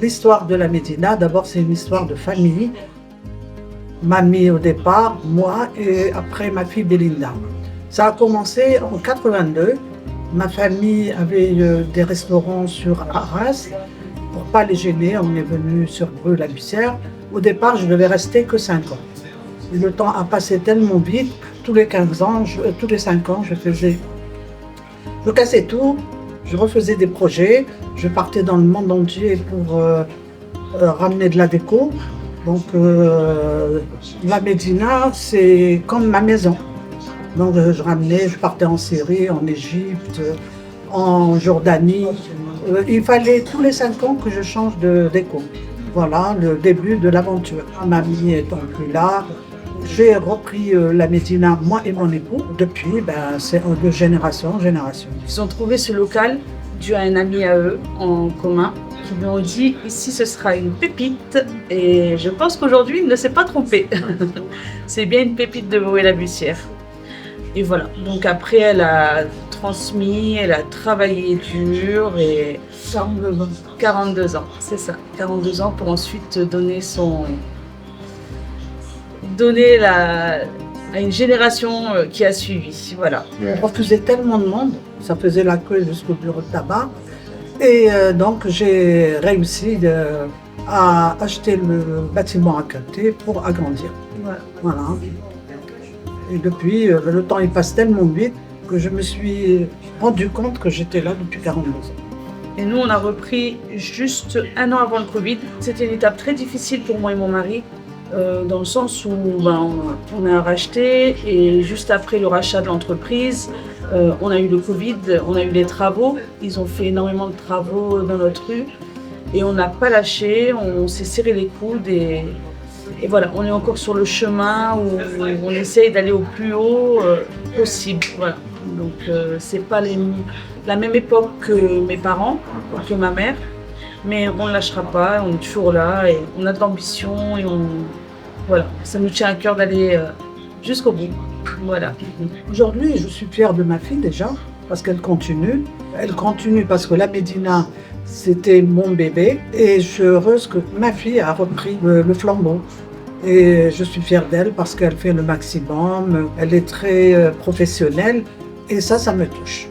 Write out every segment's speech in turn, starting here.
L'histoire de la Médina, d'abord, c'est une histoire de famille. Mamie au départ, moi et après ma fille Belinda. Ça a commencé en 82. Ma famille avait des restaurants sur Arras. Pour ne pas les gêner, on est venu sur Brûle-la-Bussière. Au départ, je devais rester que 5 ans. Et le temps a passé tellement vite, tous les 15 ans, tous les 5 ans, je cassais tout, je refaisais des projets, je partais dans le monde entier pour ramener de la déco. Donc la Médina, c'est comme ma maison. Donc je partais en Syrie, en Égypte, en Jordanie. Il fallait tous les 5 ans que je change de déco. Voilà le début de l'aventure. Mamie étant plus là, j'ai repris la Médina, moi et mon époux. Depuis, c'est de génération en génération. Ils ont trouvé ce local dû à un ami à eux en commun qui lui ont dit ici ce sera une pépite et je pense qu'aujourd'hui il ne s'est pas trompé. C'est bien une pépite de Brûle-la-Bussière. Et voilà, donc après elle a transmis, elle a travaillé dur et 42 ans, c'est ça, 42 ans pour ensuite donner à une génération qui a suivi, voilà. On refusait tellement de monde, ça faisait la queue jusqu'au bureau de tabac. Et donc j'ai réussi à acheter le bâtiment à côté pour agrandir. Voilà. Et depuis, le temps il passe tellement vite que je me suis rendu compte que j'étais là depuis 42 ans. Et nous, on a repris juste 1 an avant le Covid. C'était une étape très difficile pour moi et mon mari, dans le sens où on a racheté et juste après le rachat de l'entreprise, on a eu le Covid, on a eu les travaux. Ils ont fait énormément de travaux dans notre rue et on n'a pas lâché, on s'est serré les coudes et voilà, on est encore sur le chemin où on essaye d'aller au plus haut possible. Voilà. Donc c'est pas la même époque que mes parents, que ma mère, mais on ne lâchera pas, on est toujours là et on a de l'ambition et voilà, ça nous tient à cœur d'aller jusqu'au bout. Voilà. Aujourd'hui, je suis fière de ma fille déjà, parce qu'elle continue. Elle continue parce que la Médina, c'était mon bébé et je suis heureuse que ma fille a repris le flambeau. Et je suis fière d'elle parce qu'elle fait le maximum, elle est très professionnelle et ça me touche.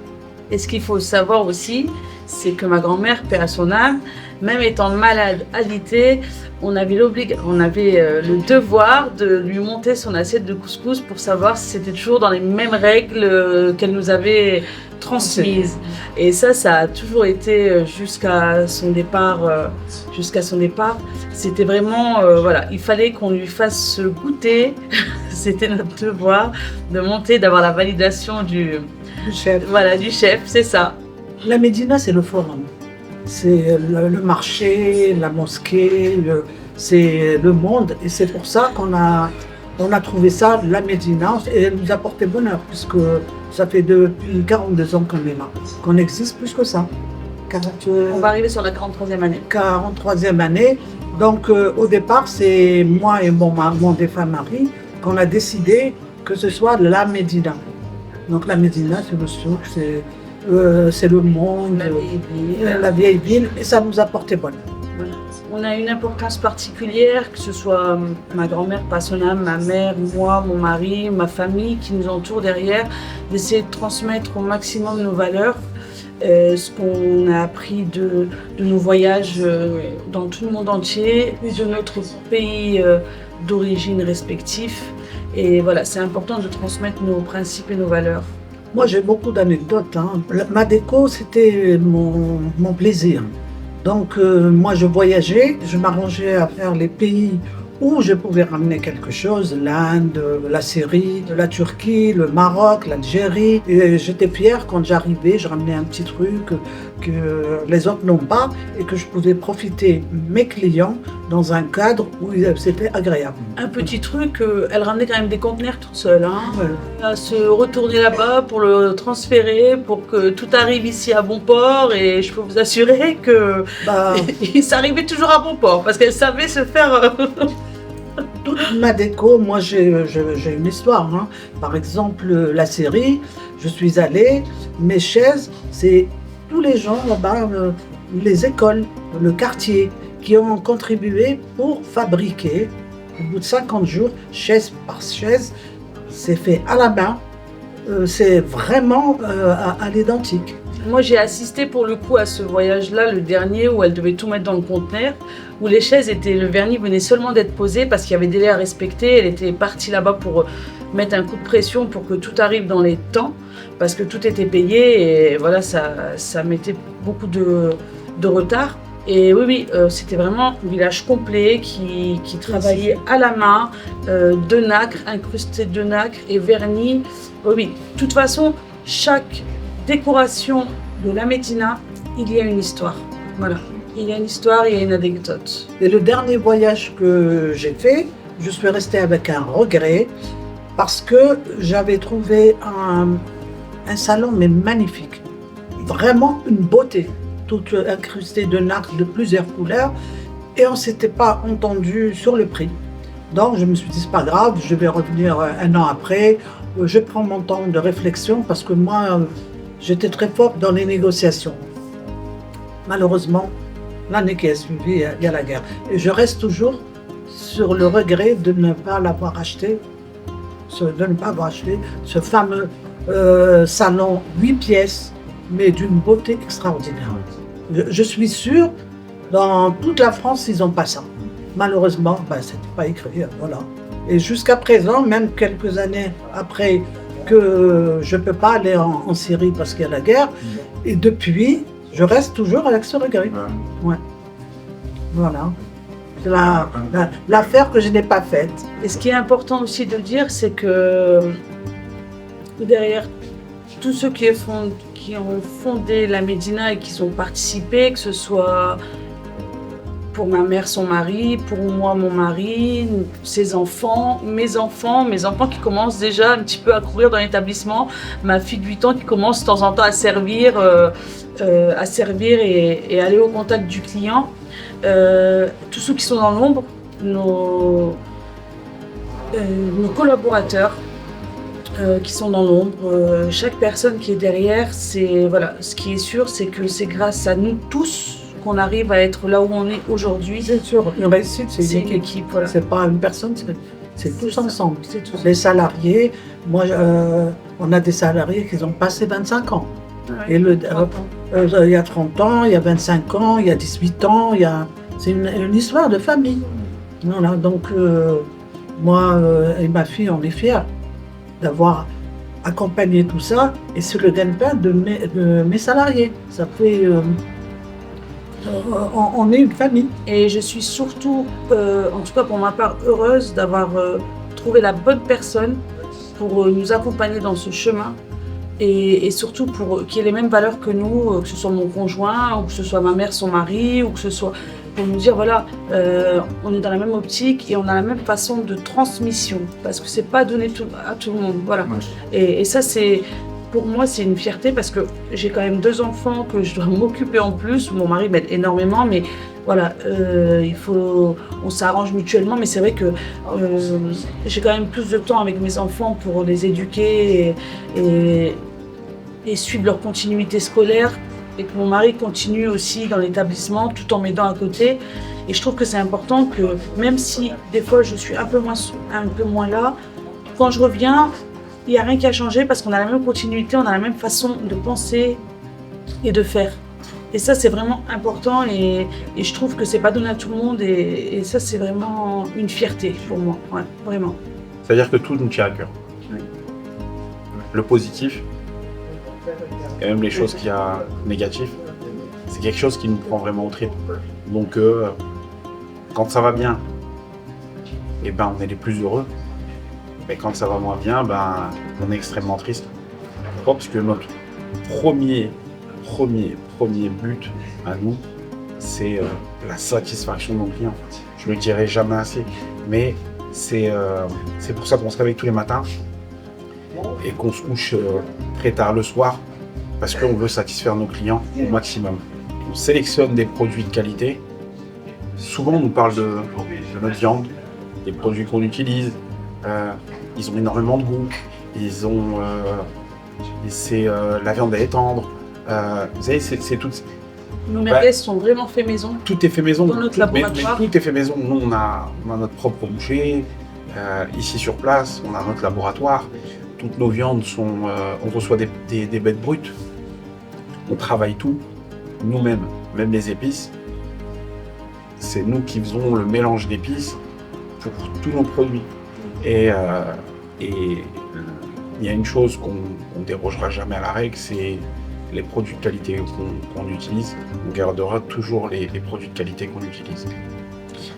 Et ce qu'il faut savoir aussi, c'est que ma grand-mère, paix à son âme, même étant malade, alitée, on avait le devoir de lui monter son assiette de couscous pour savoir si c'était toujours dans les mêmes règles qu'elle nous avait transmises. Et ça a toujours été jusqu'à son départ. C'était vraiment, voilà, il fallait qu'on lui fasse goûter. C'était notre devoir de monter, d'avoir la validation du chef. Voilà, du chef, c'est ça. La Médina, c'est le forum. C'est le marché, la mosquée, c'est le monde. Et c'est pour ça qu'on a trouvé ça, la Médina. Et elle nous a porté bonheur, puisque ça fait depuis 42 ans qu'on est là, qu'on existe plus que ça. On va arriver sur la 43e année. 43e année. Donc au départ, c'est moi et mon défunt mari qu'on a décidé que ce soit la Médina. Donc la Médina, c'est le souk, c'est le monde, la vieille ville, et ça nous a porté bonheur. Voilà. On a une importance particulière, que ce soit ma grand-mère, paix à son âme, ma mère, moi, mon mari, ma famille qui nous entoure derrière, d'essayer de transmettre au maximum nos valeurs, ce qu'on a appris de nos voyages dans tout le monde entier, de notre pays d'origine respectif. Et voilà, c'est important de transmettre nos principes et nos valeurs. Moi, j'ai beaucoup d'anecdotes. Ma déco, c'était mon plaisir. Donc, moi, je voyageais, je m'arrangeais à faire les pays où je pouvais ramener quelque chose, l'Inde, la Syrie, la Turquie, le Maroc, l'Algérie. Et j'étais fière quand j'arrivais, je ramenais un petit truc que les autres n'ont pas et que je pouvais profiter mes clients dans un cadre où c'était agréable. Un petit truc, elle ramenait quand même des conteneurs toute seule. À se retourner là-bas pour le transférer, pour que tout arrive ici à bon port. Et je peux vous assurer que ça arrivait toujours à bon port parce qu'elle savait se faire... Toute ma déco, moi j'ai une histoire. Par exemple, la Syrie, je suis allée, mes chaises, c'est tous les gens là-bas, les écoles, le quartier. qui ont contribué pour fabriquer, au bout de 50 jours, chaise par chaise, c'est fait à la main, c'est vraiment à l'identique. Moi, j'ai assisté pour le coup à ce voyage-là, le dernier, où elle devait tout mettre dans le conteneur, où les chaises le vernis venait seulement d'être posé parce qu'il y avait des délais à respecter. Elle était partie là-bas pour mettre un coup de pression pour que tout arrive dans les temps, parce que tout était payé et voilà, ça mettait beaucoup de retard. Et oui, c'était vraiment un village complet qui travaillait à la main, de nacre, incrusté de nacre et vernis. Oui, de toute façon, chaque décoration de la Médina, il y a une histoire. Voilà, il y a une histoire, il y a une anecdote. Et le dernier voyage que j'ai fait, je suis restée avec un regret parce que j'avais trouvé un salon mais magnifique, vraiment une beauté, tout incrusté de nacre de plusieurs couleurs, et on ne s'était pas entendu sur le prix. Donc je me suis dit c'est pas grave, je vais revenir un an après, je prends mon temps de réflexion parce que moi j'étais très forte dans les négociations. Malheureusement, l'année qui a suivi, il y a la guerre. Et je reste toujours sur le regret de ne pas l'avoir acheté, ce fameux salon 8 pièces, mais d'une beauté extraordinaire. Je suis sûre, dans toute la France, ils n'ont pas ça. Malheureusement, ce n'était pas écrit, voilà. Et jusqu'à présent, même quelques années après que je ne peux pas aller en Syrie parce qu'il y a la guerre, et depuis, je reste toujours avec ce regret. Ouais. Voilà. C'est l'affaire que je n'ai pas faite. Et ce qui est important aussi de dire, c'est que derrière tous ceux qui ont fondé la Médina et qui ont participé, que ce soit pour ma mère, son mari, pour moi, mon mari, ses enfants, mes enfants qui commencent déjà un petit peu à courir dans l'établissement, ma fille de 8 ans qui commence de temps en temps à servir et aller au contact du client. Tous ceux qui sont dans l'ombre, nos collaborateurs qui sont dans l'ombre, chaque personne qui est derrière, voilà, ce qui est sûr, c'est que c'est grâce à nous tous qu'on arrive à être là où on est aujourd'hui. C'est sûr, une réussite, c'est une équipe. Voilà. C'est pas une personne, c'est tous ensemble. C'est tous. Les salariés, moi, on a des salariés qui ont passé 25 ans. Ouais, et il y a 30 ans, il y a 25 ans, il y a 18 ans, c'est une histoire de famille. Voilà, donc moi et ma fille, on est fiers d'avoir accompagné tout ça, et c'est le gagne-pain de mes salariés. Ça fait... on est une famille. Et je suis surtout, en tout cas pour ma part, heureuse d'avoir trouvé la bonne personne pour nous accompagner dans ce chemin. Et surtout pour qu'il ait les mêmes valeurs que nous, que ce soit mon conjoint, ou que ce soit ma mère, son mari, ou que ce soit pour nous dire voilà, on est dans la même optique et on a la même façon de transmission, parce que c'est pas donné à tout le monde, voilà. Ouais. Et ça, pour moi, c'est une fierté parce que j'ai quand même 2 enfants que je dois m'occuper en plus. Mon mari m'aide énormément, mais voilà, on s'arrange mutuellement. Mais c'est vrai que j'ai quand même plus de temps avec mes enfants pour les éduquer et suivre leur continuité scolaire, et que mon mari continue aussi dans l'établissement tout en m'aidant à côté. Et je trouve que c'est important que même si des fois je suis un peu moins là, quand je reviens, il n'y a rien qui a changé parce qu'on a la même continuité, on a la même façon de penser et de faire. Et ça, c'est vraiment important, et je trouve que c'est pas donné à tout le monde, et ça, c'est vraiment une fierté pour moi, ouais, vraiment. C'est-à-dire que tout nous tient à cœur. Oui. Le positif, et même les choses qu'il y a négatives, c'est quelque chose qui nous prend vraiment au trip. Donc, quand ça va bien, on est les plus heureux. Mais quand ça va moins bien, on est extrêmement triste. Pourquoi ? Parce que notre premier but à nous, c'est la satisfaction de nos clients. Je ne le dirai jamais assez, mais c'est pour ça qu'on se réveille tous les matins et qu'on se couche très tard le soir, parce qu'on veut satisfaire nos clients au maximum. On sélectionne des produits de qualité. Souvent, on nous parle de notre viande, des produits qu'on utilise. Ils ont énormément de goût. La viande elle est tendre. Vous savez, c'est tout. Nos merguez sont vraiment fait maison. Tout est fait maison. Dans notre laboratoire. Mais tout est fait maison. Nous, on a notre propre boucher. Ici sur place, on a notre laboratoire. Toutes nos viandes sont... on reçoit des bêtes brutes. On travaille tout nous-mêmes. Même les épices. C'est nous qui faisons le mélange d'épices pour tous nos produits. Et il y a une chose qu'on ne dérogera jamais à la règle, c'est les produits de qualité qu'on utilise. On gardera toujours les produits de qualité qu'on utilise.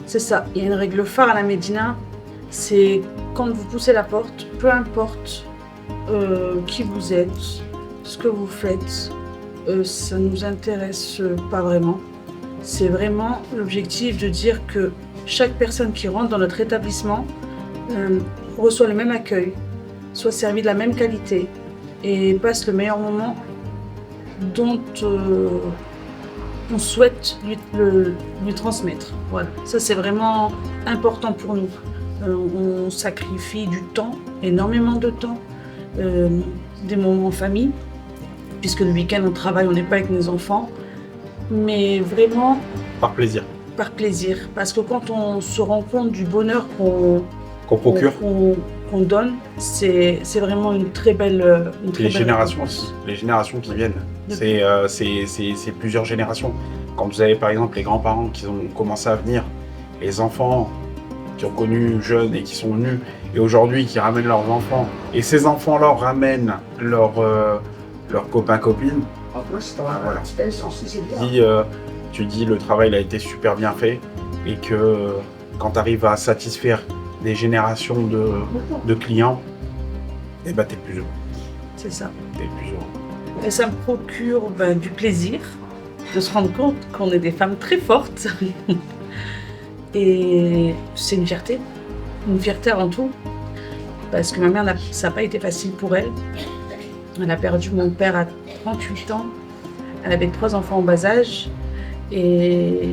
C'est ça. Il y a une règle phare à la Médina, c'est quand vous poussez la porte, peu importe qui vous êtes, ce que vous faites, ça ne nous intéresse pas vraiment. C'est vraiment l'objectif de dire que chaque personne qui rentre dans notre établissement reçoit le même accueil, soit servi de la même qualité et passe le meilleur moment dont on souhaite lui transmettre. Voilà. Ça, c'est vraiment important pour nous. On sacrifie du temps, énormément de temps, des moments en famille, puisque le week-end on travaille, on n'est pas avec nos enfants, mais vraiment par plaisir. Par plaisir, parce que quand on se rend compte du bonheur qu'on procure, qu'on donne, c'est vraiment une très belle. Les générations aussi, les générations qui viennent, c'est plusieurs générations. Quand vous avez par exemple les grands-parents qui ont commencé à venir, les enfants qui ont connu jeunes et qui sont venus, et aujourd'hui qui ramènent leurs enfants, et ces enfants-là ramènent leurs copains-copines, voilà. Tu dis le travail a été super bien fait, et que quand tu arrives à satisfaire des générations de clients, et ben t'es plus heureux. C'est ça. T'es plus heureux. Et ça me procure du plaisir de se rendre compte qu'on est des femmes très fortes. Et c'est une fierté avant tout, parce que ma mère, ça n'a pas été facile pour elle. Elle a perdu mon père à 38 ans, elle avait 3 enfants en bas âge, et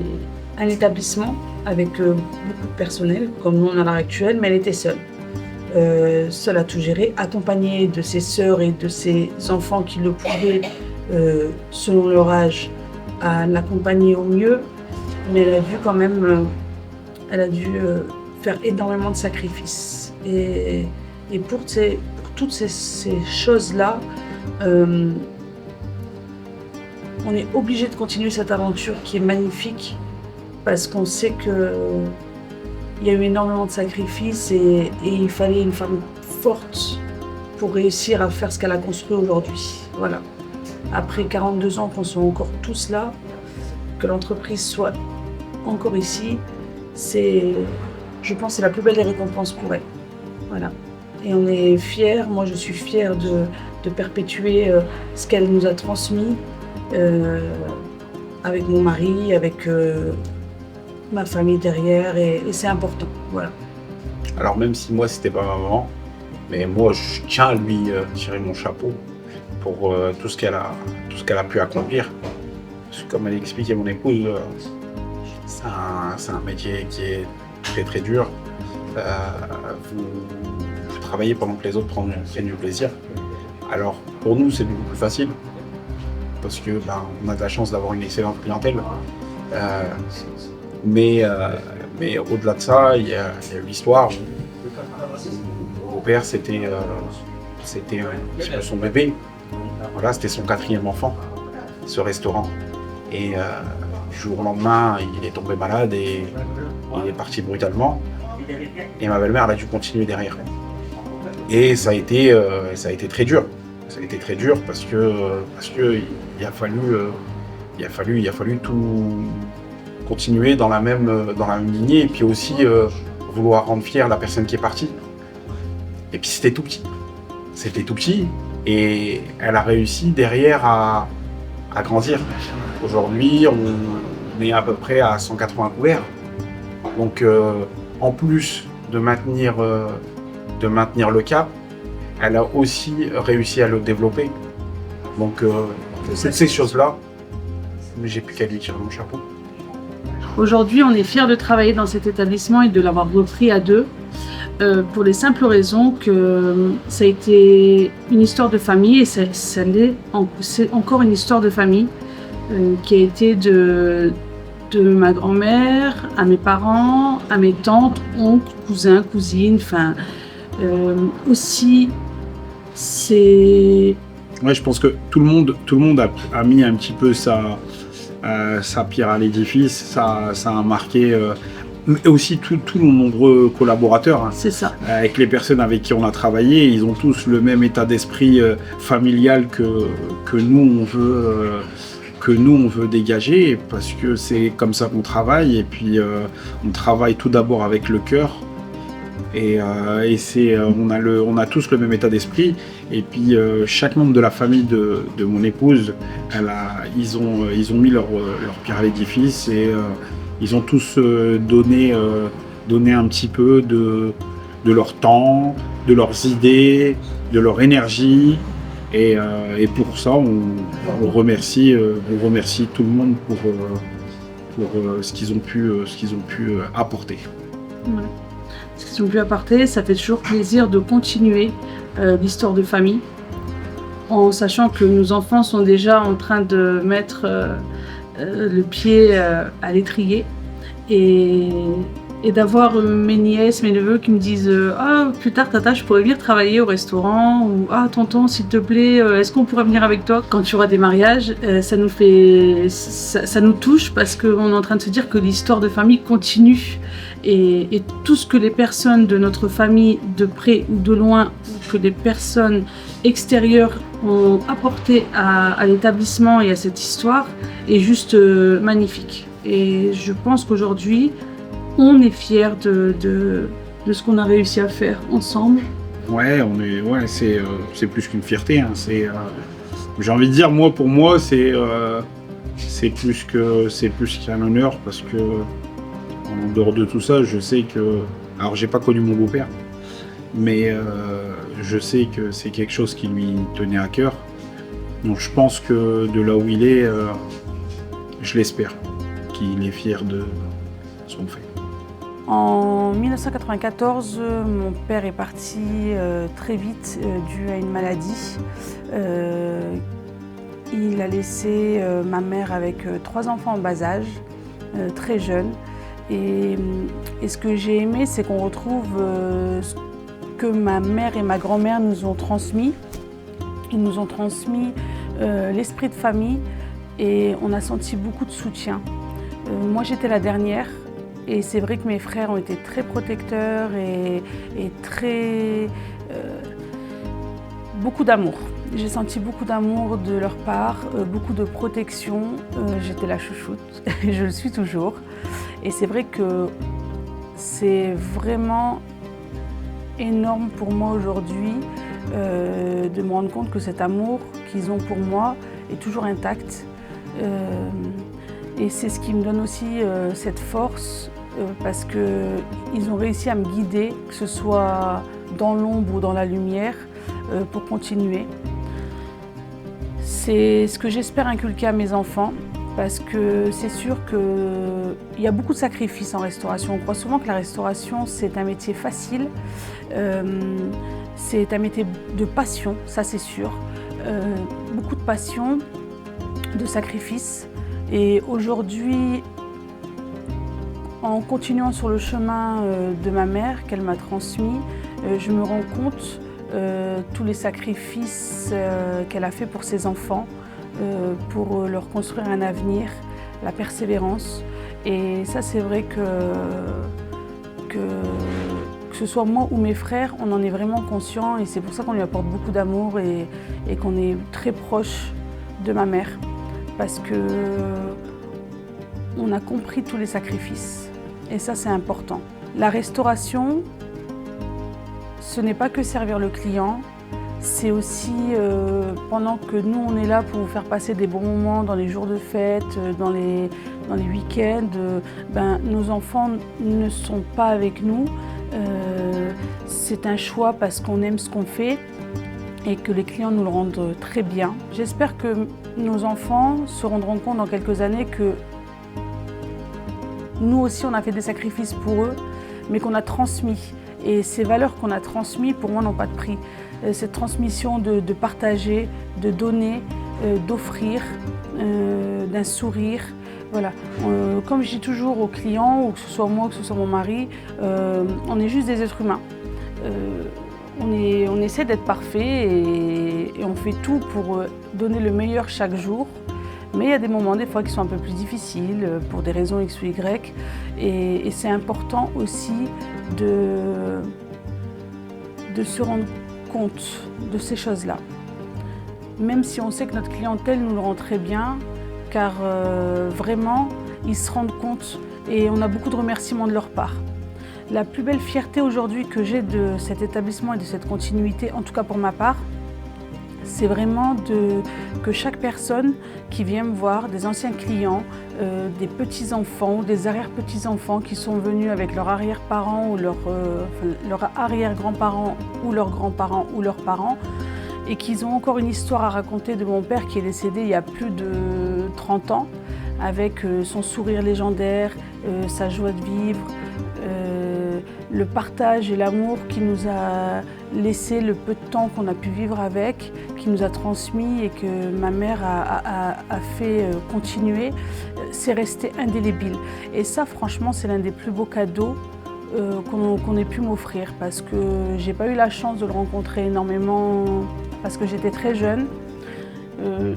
un établissement avec beaucoup de personnel, comme nous on a à l'heure actuelle, mais elle était seule. Seule à tout gérer, accompagnée de ses sœurs et de ses enfants qui le pouvaient, selon leur âge, à l'accompagner au mieux, mais elle a dû quand même... Elle a dû faire énormément de sacrifices. Et pour toutes ces choses-là, on est obligé de continuer cette aventure qui est magnifique, parce qu'on sait qu'il y a eu énormément de sacrifices et il fallait une femme forte pour réussir à faire ce qu'elle a construit aujourd'hui. Voilà. Après 42 ans qu'on soit encore tous là, que l'entreprise soit encore ici, je pense que c'est la plus belle des récompenses pour elle. Voilà. Et on est fiers, moi je suis fière de perpétuer ce qu'elle nous a transmis avec mon mari, avec ma famille derrière, et c'est important. Voilà. Alors même si moi c'était pas ma maman, mais moi je tiens à lui tirer mon chapeau pour tout ce qu'elle a pu accomplir. Parce que comme elle expliquait mon épouse, c'est un métier qui est très très dur. Vous travaillez pendant que les autres prennent du plaisir. Alors pour nous c'est beaucoup plus facile parce que on a de la chance d'avoir une excellente clientèle. Mais au-delà de ça, il y a eu l'histoire où mon père c'était un petit peu son bébé. Voilà, c'était son 4e enfant, ce restaurant. Et du jour au lendemain, il est tombé malade et il est parti brutalement. Et ma belle-mère elle a dû continuer derrière. Et ça a été très dur. Ça a été très dur parce que il a fallu tout continuer dans la même lignée, et puis aussi vouloir rendre fière la personne qui est partie. Et puis c'était tout petit. Et elle a réussi derrière à grandir. Aujourd'hui, on est à peu près à 180 couverts. Donc, en plus de maintenir le cap, elle a aussi réussi à le développer. Donc, toutes ces choses-là, j'ai plus qu'à lui tirer mon chapeau. Aujourd'hui, on est fiers de travailler dans cet établissement et de l'avoir repris à 2. Pour les simples raisons que ça a été une histoire de famille, et c'est encore une histoire de famille. qui a été de ma grand-mère à mes parents, à mes tantes, oncles, cousins, cousines, enfin aussi c'est... Ouais, je pense que tout le monde a mis un petit peu sa pierre à l'édifice, ça a marqué, mais aussi tous nos nombreux collaborateurs. Hein. C'est ça. Avec les personnes avec qui on a travaillé, ils ont tous le même état d'esprit familial que nous on veut dégager, parce que c'est comme ça qu'on travaille, et puis on travaille tout d'abord avec le cœur, et on a tous le même état d'esprit, et puis chaque membre de la famille de mon épouse, ils ont mis leur pierre à l'édifice, et ils ont tous donné un petit peu de leur temps, de leurs idées, de leur énergie. Et pour ça, on remercie tout le monde pour ce qu'ils ont pu apporter. Ouais. Ce qu'ils ont pu apporter, ça fait toujours plaisir de continuer l'histoire de famille, en sachant que nos enfants sont déjà en train de mettre le pied à l'étrier, et d'avoir mes nièces, mes neveux qui me disent ah, plus tard tata, je pourrais venir travailler au restaurant, ou ah tonton, s'il te plaît, est-ce qu'on pourrait venir avec toi quand tu auras des mariages, ça nous touche, parce qu'on est en train de se dire que l'histoire de famille continue, et tout ce que les personnes de notre famille, de près ou de loin, que les personnes extérieures ont apporté à l'établissement et à cette histoire est juste magnifique. Et je pense qu'aujourd'hui, on est fiers de ce qu'on a réussi à faire ensemble. Ouais, c'est plus qu'une fierté. Hein. J'ai envie de dire, pour moi, c'est plus qu'un honneur, parce que en dehors de tout ça, je sais que, alors j'ai pas connu mon beau-père, mais je sais que c'est quelque chose qui lui tenait à cœur. Donc je pense que de là où il est, je l'espère, qu'il est fier de ce qu'on fait. En 1994, mon père est parti très vite dû à une maladie. Il a laissé ma mère avec 3 enfants en bas âge, très jeunes. Et ce que j'ai aimé, c'est qu'on retrouve ce que ma mère et ma grand-mère nous ont transmis. Ils nous ont transmis l'esprit de famille, et on a senti beaucoup de soutien. Moi, j'étais la dernière. Et c'est vrai que mes frères ont été très protecteurs et très... beaucoup d'amour. J'ai senti beaucoup d'amour de leur part, beaucoup de protection. J'étais la chouchoute, et je le suis toujours. Et c'est vrai que c'est vraiment énorme pour moi aujourd'hui de me rendre compte que cet amour qu'ils ont pour moi est toujours intact. Et c'est ce qui me donne aussi cette force, parce qu'ils ont réussi à me guider, que ce soit dans l'ombre ou dans la lumière, pour continuer. C'est ce que j'espère inculquer à mes enfants, parce que c'est sûr qu'il y a beaucoup de sacrifices en restauration. On croit souvent que la restauration, c'est un métier facile, c'est un métier de passion, ça c'est sûr. Beaucoup de passion, de sacrifices. Et aujourd'hui, en continuant sur le chemin de ma mère qu'elle m'a transmis, je me rends compte tous les sacrifices qu'elle a fait pour ses enfants, pour leur construire un avenir, la persévérance. Et ça, c'est vrai que ce soit moi ou mes frères, on en est vraiment conscient, et c'est pour ça qu'on lui apporte beaucoup d'amour et qu'on est très proche de ma mère, parce que on a compris tous les sacrifices. Et ça, c'est important. La restauration, ce n'est pas que servir le client, c'est aussi, pendant que nous, on est là pour vous faire passer des bons moments dans les jours de fête, dans les week-ends, nos enfants ne sont pas avec nous. C'est un choix parce qu'on aime ce qu'on fait et que les clients nous le rendent très bien. J'espère que nos enfants se rendront compte dans quelques années que nous aussi, on a fait des sacrifices pour eux, mais qu'on a transmis. Et ces valeurs qu'on a transmises, pour moi, n'ont pas de prix. Cette transmission de partager, de donner, d'offrir, d'un sourire. Voilà. Comme je dis toujours aux clients, ou que ce soit moi, que ce soit mon mari, on est juste des êtres humains. On essaie d'être parfait et on fait tout pour donner le meilleur chaque jour. Mais il y a des moments, des fois, qui sont un peu plus difficiles pour des raisons X ou Y. Et c'est important aussi de se rendre compte de ces choses-là. Même si on sait que notre clientèle nous le rend très bien, car vraiment, ils se rendent compte et on a beaucoup de remerciements de leur part. La plus belle fierté aujourd'hui que j'ai de cet établissement et de cette continuité, en tout cas pour ma part, c'est vraiment que chaque personne qui vient me voir, des anciens clients, des petits-enfants ou des arrière-petits-enfants qui sont venus avec leurs arrière-parents ou leurs arrière-grands-parents ou leurs grands-parents ou leurs parents et qu'ils ont encore une histoire à raconter de mon père qui est décédé il y a plus de 30 ans avec son sourire légendaire, sa joie de vivre, le partage et l'amour qui nous a laissé le peu de temps qu'on a pu vivre avec, qui nous a transmis et que ma mère a fait continuer, c'est resté indélébile. Et ça, franchement, c'est l'un des plus beaux cadeaux qu'on ait pu m'offrir parce que j'ai pas eu la chance de le rencontrer énormément parce que j'étais très jeune.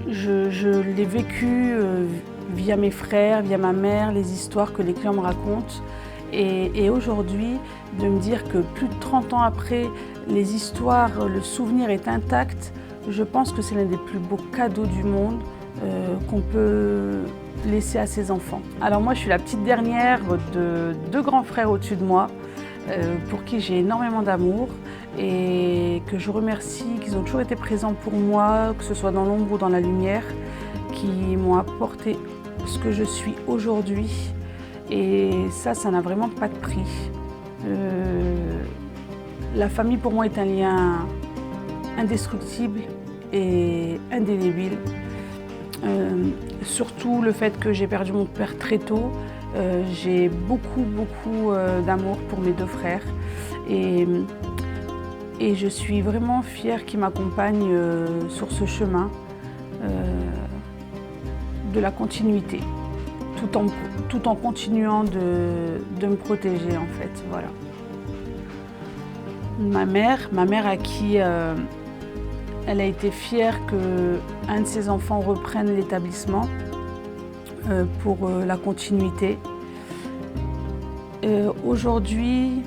Je l'ai vécu via mes frères, via ma mère, les histoires que les clients me racontent. Et aujourd'hui, de me dire que plus de 30 ans après, les histoires, le souvenir est intact, je pense que c'est l'un des plus beaux cadeaux du monde qu'on peut laisser à ses enfants. Alors moi, je suis la petite dernière de 2 grands frères au-dessus de moi, pour qui j'ai énormément d'amour et que je remercie, qu'ils ont toujours été présents pour moi, que ce soit dans l'ombre ou dans la lumière, qui m'ont apporté ce que je suis aujourd'hui. Et ça n'a vraiment pas de prix. La famille pour moi est un lien indestructible et indélébile. Surtout le fait que j'ai perdu mon père très tôt. J'ai beaucoup d'amour pour mes 2 frères. Et je suis vraiment fière qu'ils m'accompagnent sur ce chemin de la continuité. Tout en continuant de me protéger en fait, voilà. Ma mère à qui elle a été fière qu'un de ses enfants reprenne l'établissement pour la continuité. Aujourd'hui,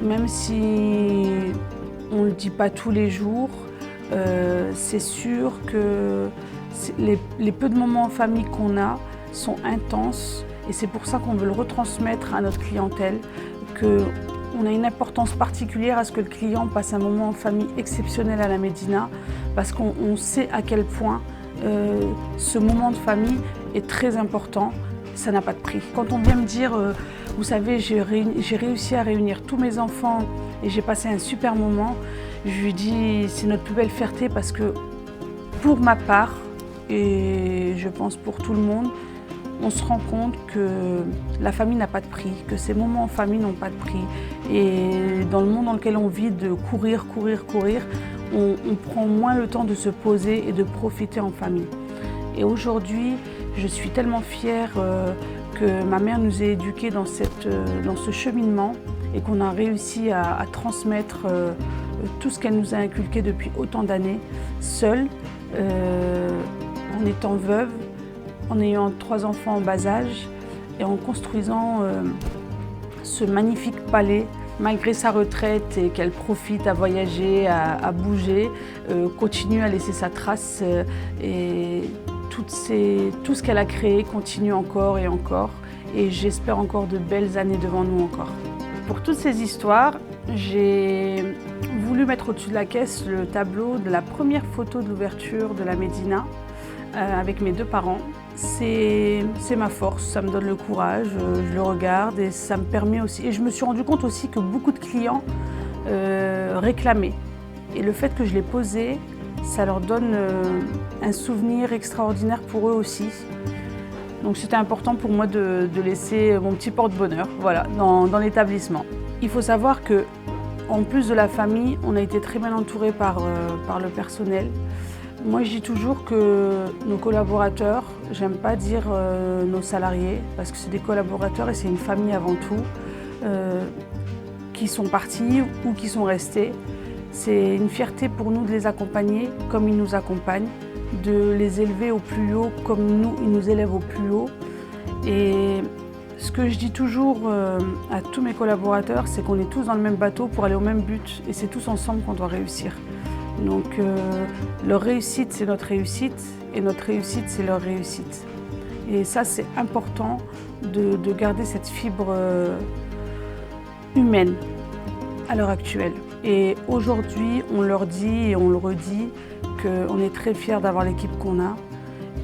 même si on ne le dit pas tous les jours, c'est sûr que les peu de moments en famille qu'on a sont intenses et c'est pour ça qu'on veut le retransmettre à notre clientèle, qu'on a une importance particulière à ce que le client passe un moment en famille exceptionnel à la Médina parce qu'on sait à quel point ce moment de famille est très important, ça n'a pas de prix. Quand on vient me dire, vous savez, j'ai réussi à réunir tous mes enfants et j'ai passé un super moment, je lui dis c'est notre plus belle fierté parce que pour ma part, et je pense pour tout le monde, on se rend compte que la famille n'a pas de prix, que ces moments en famille n'ont pas de prix. Et dans le monde dans lequel on vit de courir, on prend moins le temps de se poser et de profiter en famille. Et aujourd'hui, je suis tellement fière que ma mère nous ait éduqués dans ce cheminement et qu'on a réussi à transmettre tout ce qu'elle nous a inculqué depuis autant d'années, seule, en étant veuve, en ayant 3 enfants en bas âge et en construisant ce magnifique palais, malgré sa retraite et qu'elle profite à voyager, à bouger, continue à laisser sa trace et tout ce qu'elle a créé continue encore et encore et j'espère encore de belles années devant nous encore. Pour toutes ces histoires, j'ai voulu mettre au-dessus de la caisse le tableau de la première photo de l'ouverture de la Médina avec mes 2 parents. C'est ma force, ça me donne le courage, je le regarde et ça me permet aussi. Et je me suis rendu compte aussi que beaucoup de clients réclamaient. Et le fait que je l'ai posé, ça leur donne un souvenir extraordinaire pour eux aussi. Donc c'était important pour moi de laisser mon petit porte-bonheur voilà, dans l'établissement. Il faut savoir qu'en plus de la famille, on a été très bien entourés par le personnel. Moi, je dis toujours que nos collaborateurs, j'aime pas dire nos salariés, parce que c'est des collaborateurs et c'est une famille avant tout, qui sont partis ou qui sont restés. C'est une fierté pour nous de les accompagner comme ils nous accompagnent, de les élever au plus haut comme nous, ils nous élèvent au plus haut. Et ce que je dis toujours à tous mes collaborateurs, c'est qu'on est tous dans le même bateau pour aller au même but et c'est tous ensemble qu'on doit réussir. Donc leur réussite, c'est notre réussite et notre réussite, c'est leur réussite. Et ça, c'est important de garder cette fibre humaine à l'heure actuelle. Et aujourd'hui, on leur dit et on le redit qu'on est très fiers d'avoir l'équipe qu'on a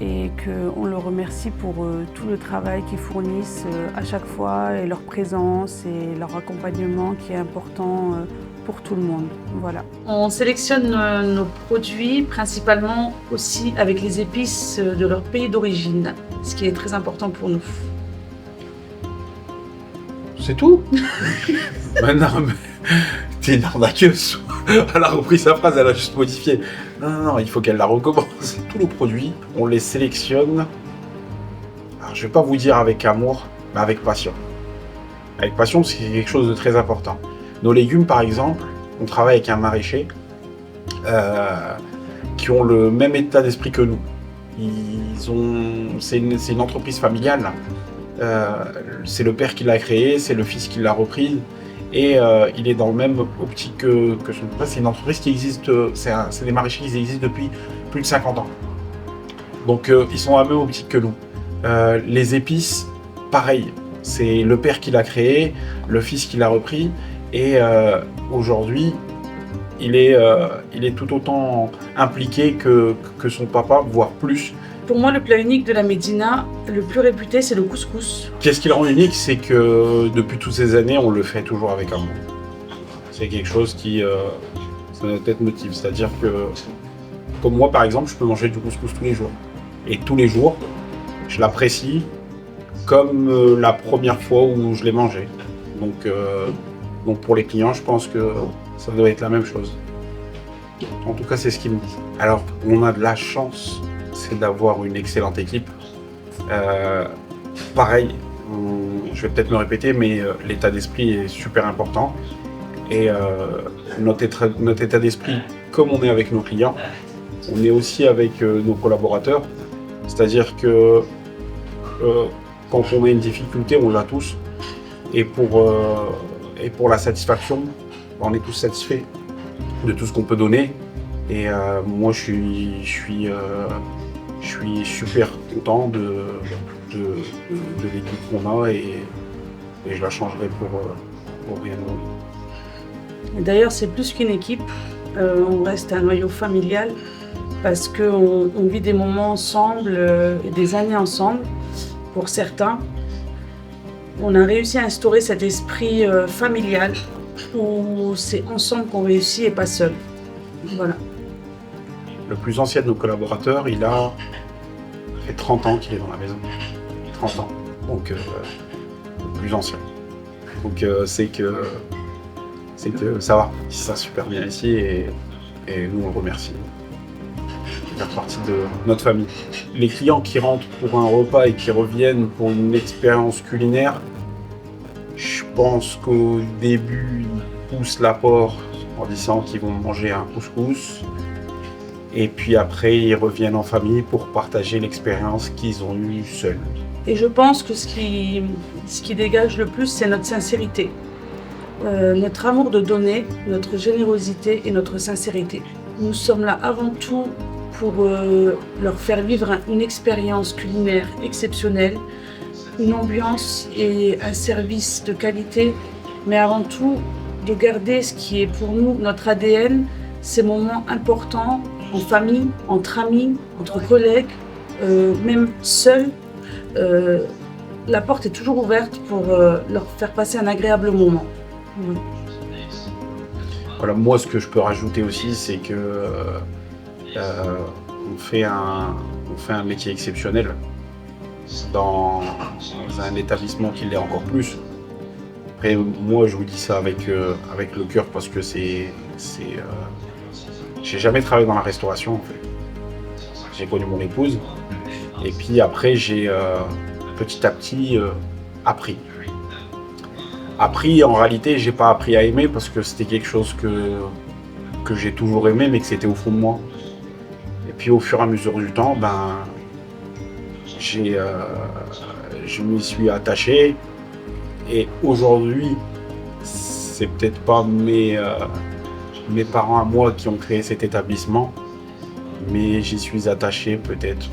et qu'on leur remercie pour tout le travail qu'ils fournissent à chaque fois et leur présence et leur accompagnement qui est important pour tout le monde. Voilà. On sélectionne nos produits principalement aussi avec les épices de leur pays d'origine, ce qui est très important pour nous. C'est tout. Non, mais t'es une arnaqueuse. Elle a repris sa phrase, elle a juste modifié. Non, il faut qu'elle la recommence. Tous nos produits, on les sélectionne. Alors, je vais pas vous dire avec amour, mais avec passion. Avec passion, c'est quelque chose de très important. Nos légumes, par exemple, on travaille avec un maraîcher qui ont le même état d'esprit que nous. C'est une entreprise familiale. C'est le père qui l'a créée, c'est le fils qui l'a reprise. Et il est dans le même optique que son père. C'est une entreprise qui existe, c'est des maraîchers qui existent depuis plus de 50 ans. Donc ils sont à la même optique que nous. Les épices, pareil. C'est le père qui l'a créé, le fils qui l'a repris. Et aujourd'hui, il est tout autant impliqué que son papa, voire plus. Pour moi, le plat unique de la Médina, le plus réputé, c'est le couscous. Qu'est-ce qui le rend unique, c'est que depuis toutes ces années, on le fait toujours avec amour. C'est quelque chose qui, ça notre tête motive. C'est-à-dire que, comme moi par exemple, je peux manger du couscous tous les jours. Et tous les jours, je l'apprécie comme la première fois où je l'ai mangé. Donc pour les clients, je pense que ça doit être la même chose. En tout cas, c'est ce qu'ils me disent. Alors, on a de la chance, c'est d'avoir une excellente équipe. Pareil, je vais peut-être me répéter, mais l'état d'esprit est super important. Et notre état d'esprit, comme on est avec nos clients, on est aussi avec nos collaborateurs. C'est-à-dire que quand on a une difficulté, on l'a tous. Et pour la satisfaction, on est tous satisfaits de tout ce qu'on peut donner. Et moi, je suis super content de l'équipe qu'on a et je la changerai pour rien au monde. D'ailleurs, c'est plus qu'une équipe, on reste un noyau familial parce qu'on vit des moments ensemble et des années ensemble pour certains. On a réussi à instaurer cet esprit familial où c'est ensemble qu'on réussit et pas seul. Voilà. Le plus ancien de nos collaborateurs, il a fait 30 ans qu'il est dans la maison. 30 ans. Donc, le plus ancien. Donc, c'est que ça va. Il se sent super bien ici et nous, on le remercie. Il fait partie de notre famille. Les clients qui rentrent pour un repas et qui reviennent pour une expérience culinaire, je pense qu'au début, ils poussent l'apport en disant qu'ils vont manger un couscous. Et puis après, ils reviennent en famille pour partager l'expérience qu'ils ont eue seuls. Et je pense que ce qui dégage le plus, c'est notre sincérité. Notre amour de donner, notre générosité et notre sincérité. Nous sommes là avant tout pour leur faire vivre une expérience culinaire exceptionnelle, une ambiance et un service de qualité, mais avant tout de garder ce qui est pour nous notre ADN, ces moments importants en famille, entre amis, entre collègues, même seuls. La porte est toujours ouverte pour leur faire passer un agréable moment. Oui. Voilà, moi, ce que je peux rajouter aussi, c'est que on fait un métier exceptionnel dans un établissement qui l'est encore plus. Après, moi, je vous dis ça avec le cœur parce que j'ai jamais travaillé dans la restauration, en fait. j'ai connu mon épouse. Et puis après, j'ai petit à petit appris. En réalité, j'ai pas appris à aimer parce que c'était quelque chose que j'ai toujours aimé, mais que c'était au fond de moi. Et puis au fur et à mesure du temps, je m'y suis attaché. Et aujourd'hui, c'est peut-être pas mes parents à moi qui ont créé cet établissement, mais j'y suis attaché peut-être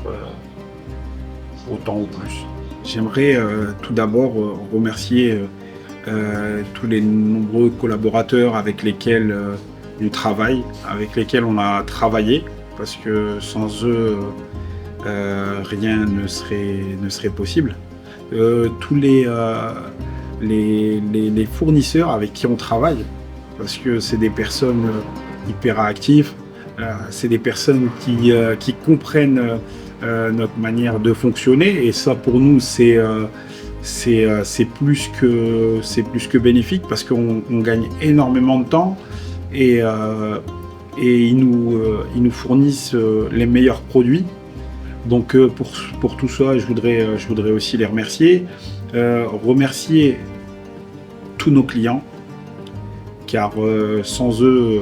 autant ou plus. J'aimerais tout d'abord remercier tous les nombreux collaborateurs avec lesquels on travaille, avec lesquels on a travaillé, parce que sans eux, rien ne serait possible. Tous les fournisseurs avec qui on travaille, parce que c'est des personnes hyper actives, c'est des personnes qui comprennent notre manière de fonctionner, et ça pour nous c'est plus que bénéfique parce qu'on gagne énormément de temps et ils nous fournissent les meilleurs produits. Donc pour tout ça, je voudrais aussi les remercier. Remercier tous nos clients, car sans eux,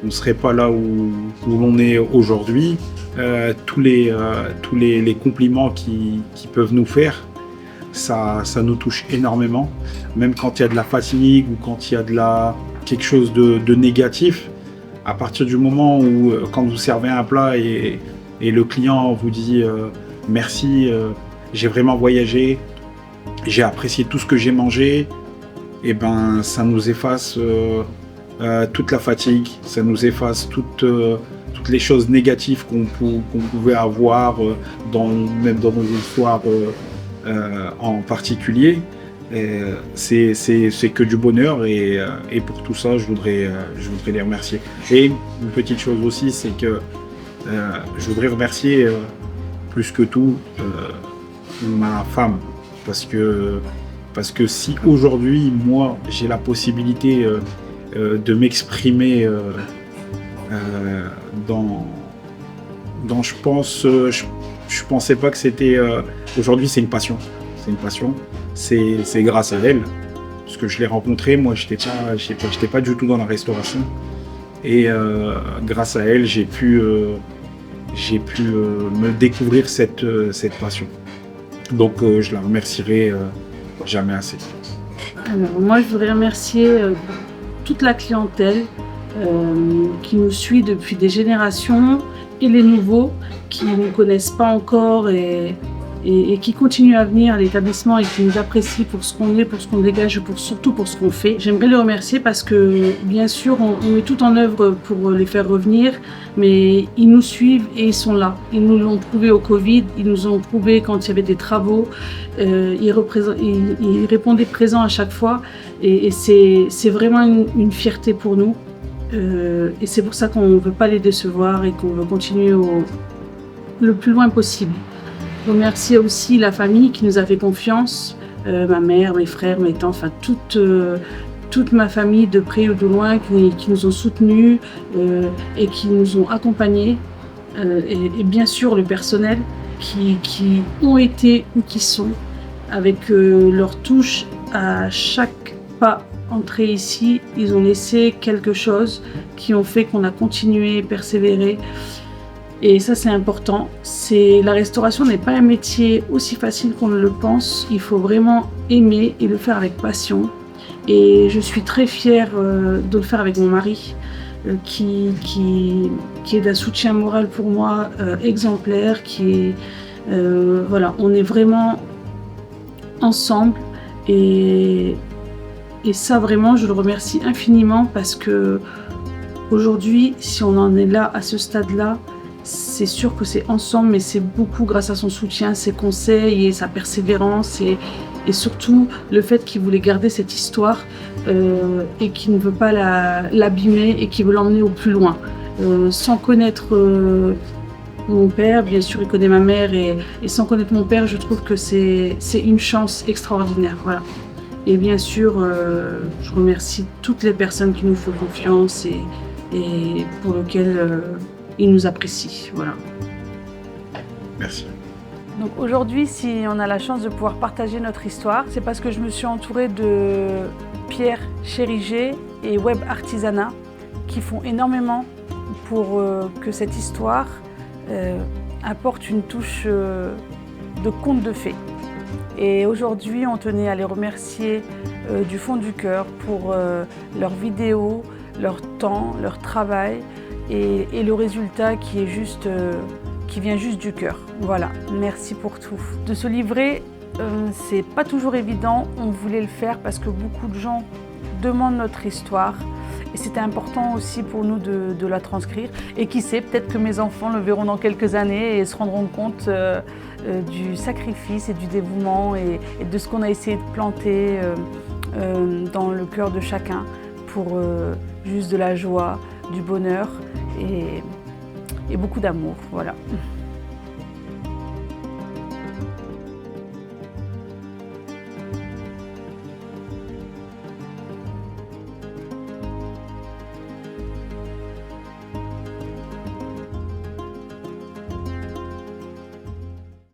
on ne serait pas là où l'on est aujourd'hui. Tous les compliments qu'ils peuvent nous faire, ça nous touche énormément. Même quand il y a de la fatigue ou quand il y a quelque chose de négatif, à partir du moment où, quand vous servez un plat et le client vous dit merci, j'ai vraiment voyagé, j'ai apprécié tout ce que j'ai mangé, et ben ça nous efface toute la fatigue, ça nous efface toutes les choses négatives qu'on pouvait avoir même dans nos histoires en particulier. C'est que du bonheur, et pour tout ça je voudrais les remercier. Et une petite chose aussi, c'est que je voudrais remercier plus que tout ma femme, parce que si aujourd'hui moi j'ai la possibilité de m'exprimer je pensais pas que c'était aujourd'hui, c'est une passion, c'est grâce à elle, parce que je l'ai rencontrée, moi j'étais pas du tout dans la restauration, et grâce à elle j'ai pu me découvrir cette passion. Donc je la remercierai jamais assez. Alors, moi, je voudrais remercier toute la clientèle qui nous suit depuis des générations, et les nouveaux qui ne nous connaissent pas encore et qui continuent à venir à l'établissement et qui nous apprécient pour ce qu'on est, pour ce qu'on dégage, surtout pour ce qu'on fait. J'aimerais les remercier parce que, bien sûr, on met tout en œuvre pour les faire revenir, mais ils nous suivent et ils sont là. Ils nous l'ont prouvé au Covid, ils nous ont prouvé quand il y avait des travaux, ils répondaient présents à chaque fois, et c'est vraiment une fierté pour nous. Et c'est pour ça qu'on ne veut pas les décevoir et qu'on veut continuer le plus loin possible. Je remercie aussi la famille qui nous a fait confiance, ma mère, mes frères, mes tantes, enfin toute ma famille de près ou de loin qui nous ont soutenus et qui nous ont accompagnés. Et bien sûr le personnel qui ont été ou qui sont, avec leur touche à chaque pas entré ici, ils ont laissé quelque chose qui ont fait qu'on a continué, persévéré. Et ça, c'est important. La restauration n'est pas un métier aussi facile qu'on le pense. Il faut vraiment aimer et le faire avec passion. Et je suis très fière de le faire avec mon mari, qui est d'un soutien moral pour moi exemplaire. Voilà, on est vraiment ensemble. Et ça, vraiment, je le remercie infiniment, parce que aujourd'hui, si on en est là, à ce stade-là, c'est sûr que c'est ensemble, mais c'est beaucoup grâce à son soutien, ses conseils et sa persévérance, et surtout le fait qu'il voulait garder cette histoire et qu'il ne veut pas l'abîmer et qu'il veut l'emmener au plus loin. Sans connaître mon père, bien sûr il connaît ma mère, et sans connaître mon père, je trouve que c'est une chance extraordinaire. Voilà. Et bien sûr, je remercie toutes les personnes qui nous font confiance et pour lesquelles ils nous apprécient. Voilà. Merci. Donc aujourd'hui, si on a la chance de pouvoir partager notre histoire, c'est parce que je me suis entourée de Pierre Chériget et Web Artisanat qui font énormément pour que cette histoire apporte une touche de conte de fées. Et aujourd'hui, on tenait à les remercier du fond du cœur pour leurs vidéos, leur temps, leur travail et le résultat qui est juste, qui vient juste du cœur. Voilà, merci pour tout. De se livrer, c'est pas toujours évident. On voulait le faire parce que beaucoup de gens demandent notre histoire. Et c'était important aussi pour nous de la transcrire. Et qui sait, peut-être que mes enfants le verront dans quelques années et se rendront compte du sacrifice et du dévouement et de ce qu'on a essayé de planter dans le cœur de chacun pour juste de la joie, du bonheur et beaucoup d'amour. Voilà.